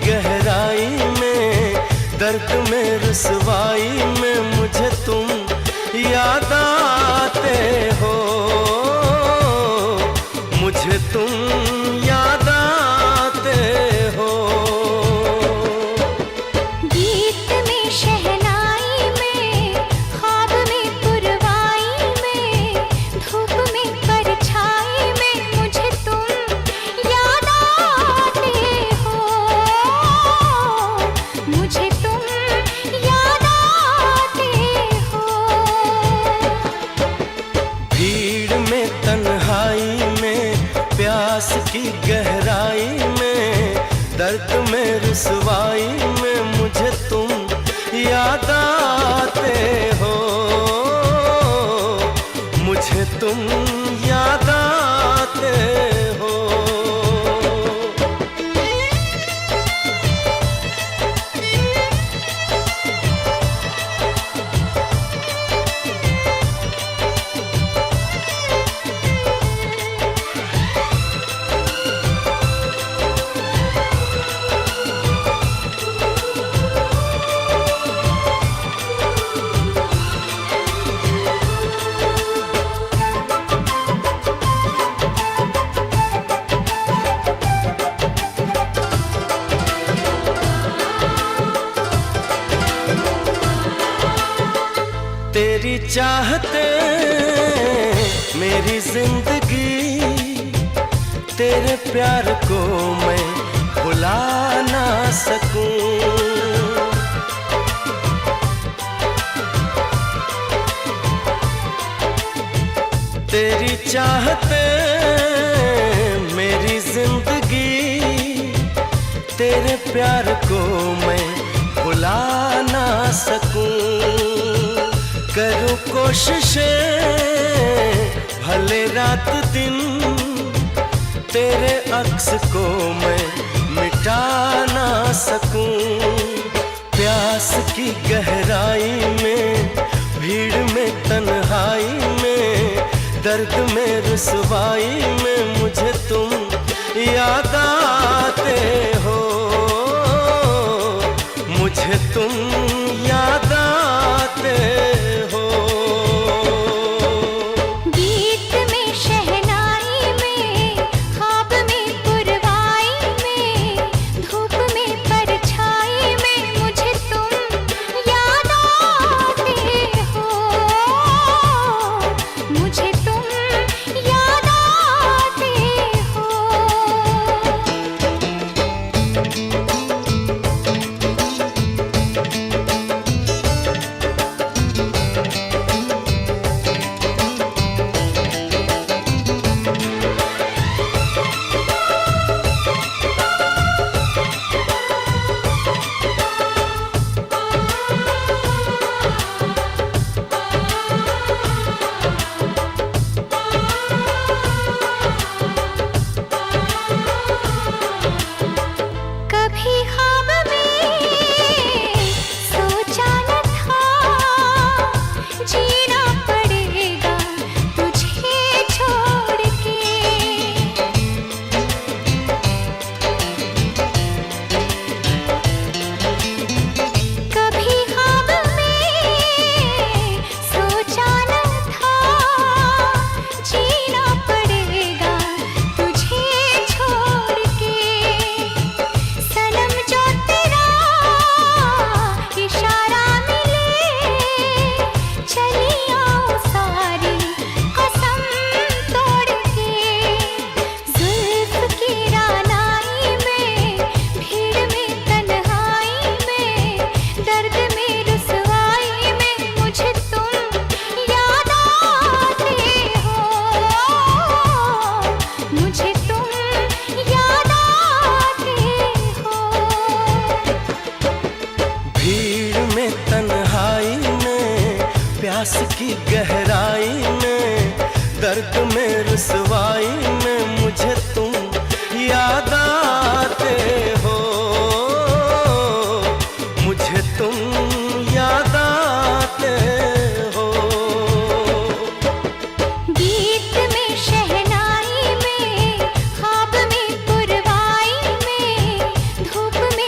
गहराई में, दर्द में रुसवाई में मुझे तुम याद आते हो, मुझे तुम याद आते हो। गीत में शहनाई में, ख्वाब में पुरवाई में, धूप में परछाई में मुझे तुम याद आते हो, मुझे तुम याद आते हो। भीड़ में तन्हाई में, प्यास की गहराई में, दर्द में रुसवाई में मुझे तुम याद आते हो, मुझे तुम याद आते हो। तेरी चाहते मेरी जिंदगी, तेरे प्यार को मैं भुला ना सकूं। तेरी चाहते मेरी जिंदगी, तेरे प्यार को मैं भुला ना सकूं। करूं कोशिशें भले रात दिन, तेरे अक्स को मैं मिटा ना सकूं। प्यास की गहराई में, भीड़ में तन्हाई में, दर्द में रुसवाई में मुझे तुम याद आते हो, मुझे तुम याद आते हो। गीत में शहनाई में, ख्वाब में पुरवाई में, धूप में परछाई में मुझे तुम याद आते हो, मुझे तुम याद आते हो। कभी ख्वाब में सोचा न था, जीना पड़ेगा तुझे छोड़ के। कभी ख्वाब में सोचा न था, जीना पड़ेगा तुझे छोड़ के। सनम जो तेरा इशारा मिले, चली आऊं सारी कसम तोड़ के। जुल्फ की रानाई में, भीड़ में तन्हाई में, दर्द में रुसवाई में मुझे तुम याद आते हो, मुझे तुम याद आते हो। भीड़ में तन्हाई में, प्यास की गहराई में, दर्द में रुसवाई में मुझे तुम याद आते हो, मुझे तुम याद आते हो। गीत में शहनाई में, ख्वाब में पुरवाई में, धूप में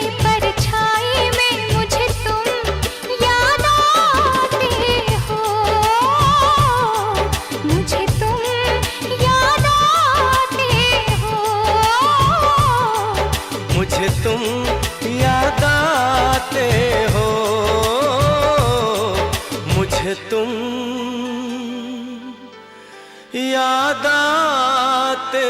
आते हो, मुझे तुम याद आते